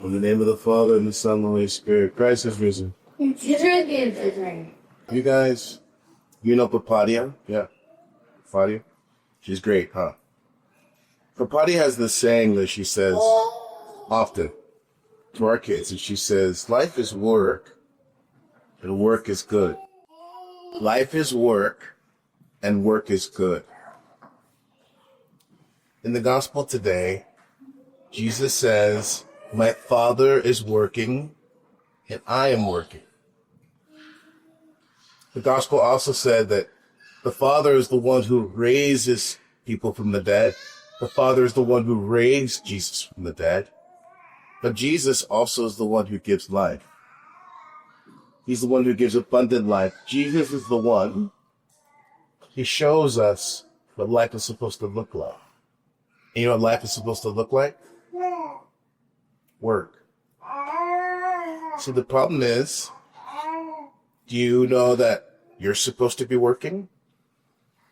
In the name of the Father, and the Son, and the Holy Spirit. Christ is risen. You guys, you know Papadia? Yeah. Papadia? She's great, huh? Papadia has this saying that she says often to our kids, and she says, life is work, and work is good. Life is work, and work is good. In the gospel today, Jesus says, my Father is working, and I am working. The gospel also said that the Father is the one who raises people from the dead. The Father is the one who raised Jesus from the dead. But Jesus also is the one who gives life. He's the one who gives abundant life. Jesus is the one. He shows us what life is supposed to look like. And you know what life is supposed to look like? Work. See, the problem is, do you know that you're supposed to be working?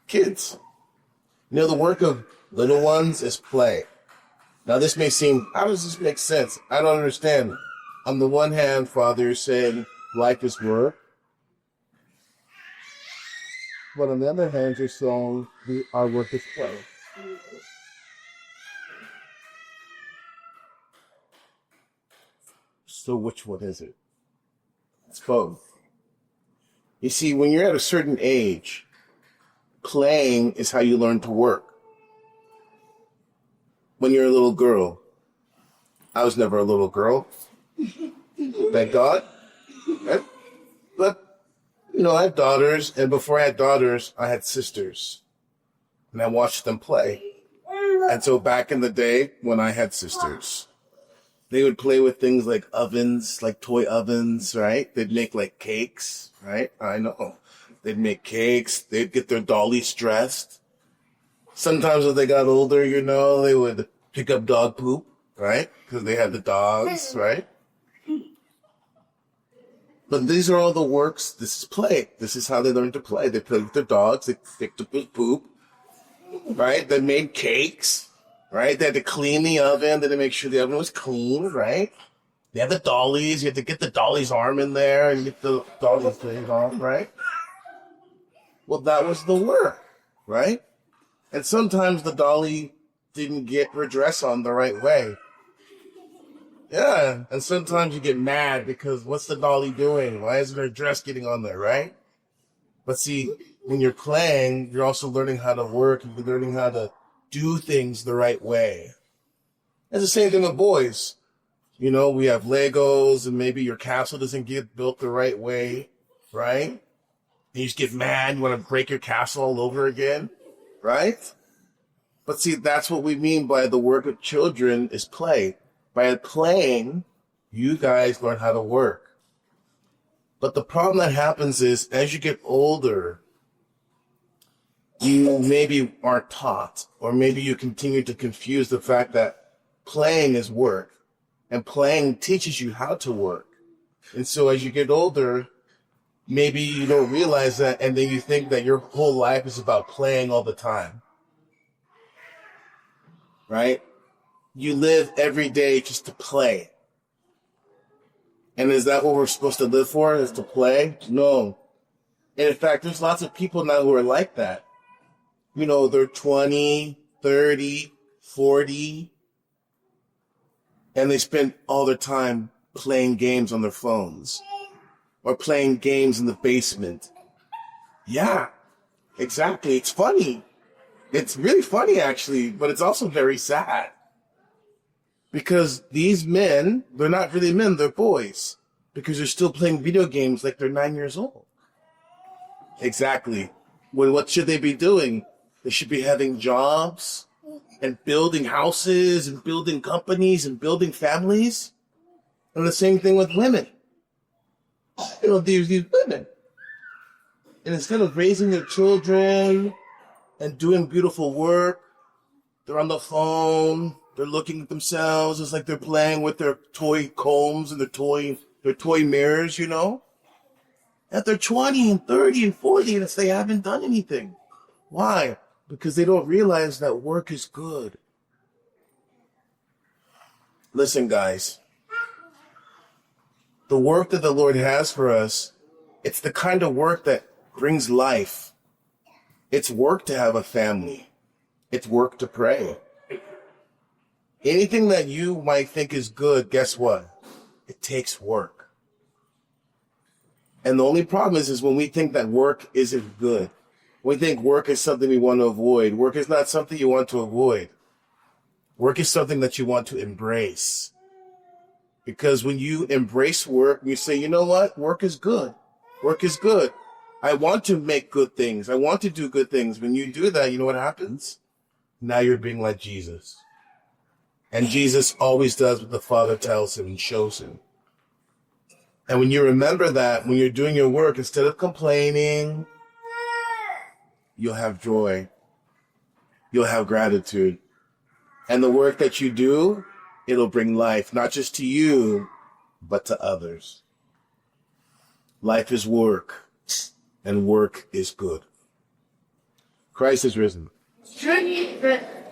Kids. You know, the work of little ones is play. Now, this may seem, how does this make sense? I don't understand. On the one hand, Father, you're saying life is work. But on the other hand, you're saying our work is play. So which one is it? It's both. You see, when you're at a certain age, playing is how you learn to work. When you're a little girl, I was never a little girl. Thank God. But, you know, I have daughters, and before I had daughters, I had sisters. And I watched them play. And so back in the day, when I had sisters, they would play with things like ovens, like toy ovens, right? They'd make like cakes, right? I know. They'd make cakes. They'd get their dollies dressed. Sometimes when they got older, you know, they would pick up dog poop, right? Because they had the dogs, right? But these are all the works. This is play. This is how they learn to play. They play with their dogs. They picked up his poop, right? They made cakes. Right? They had to clean the oven. They had to make sure the oven was clean, right? They had the dollies. You had to get the dolly's arm in there and get the dolly's thing off, right? Well, that was the work, right? And sometimes the dolly didn't get her dress on the right way. Yeah, and sometimes you get mad because what's the dolly doing? Why isn't her dress getting on there, right? But see, when you're playing, you're also learning how to work. You're learning how to do things the right way. It's the same thing with boys. You know, we have Legos and maybe your castle doesn't get built the right way, right? And you just get mad, you want to break your castle all over again, right? But see, that's what we mean by the work of children is play. By playing, you guys learn how to work. But the problem that happens is as you get older, you maybe aren't taught, or maybe you continue to confuse the fact that playing is work, and playing teaches you how to work. And so as you get older, maybe you don't realize that, and then you think that your whole life is about playing all the time. Right? You live every day just to play. And is that what we're supposed to live for, is to play? No. And in fact, there's lots of people now who are like that. You know, they're 20, 30, 40, and they spend all their time playing games on their phones or playing games in the basement. Yeah, exactly. It's funny. It's really funny, actually, but it's also very sad. Because these men, they're not really men, they're boys. Because they're still playing video games like they're 9 years old. Exactly. Well, what should they be doing? They should be having jobs and building houses and building companies and building families. And the same thing with women. You know, these women. And instead of raising their children and doing beautiful work, they're on the phone, they're looking at themselves. It's like they're playing with their toy combs and their toy mirrors, you know? That they're 20 and 30 and 40 and they haven't done anything. Why? Because they don't realize that work is good. Listen, guys, The work that the Lord has for us, it's the kind of work that brings life. It's work to have a family. It's work to pray. Anything that you might think is good, guess what? It takes work. And the only problem is when we think that work isn't good. We think work is something we want to avoid. Work is not something you want to avoid. Work is something that you want to embrace. Because when you embrace work, you say, you know what? Work is good. Work is good. I want to make good things. I want to do good things. When you do that, you know what happens? Now you're being like Jesus. And Jesus always does what the Father tells him and shows him. And when you remember that, when you're doing your work, instead of complaining, you'll have joy. You'll have gratitude. And the work that you do, it'll bring life, not just to you, but to others. Life is work, and work is good. Christ is risen.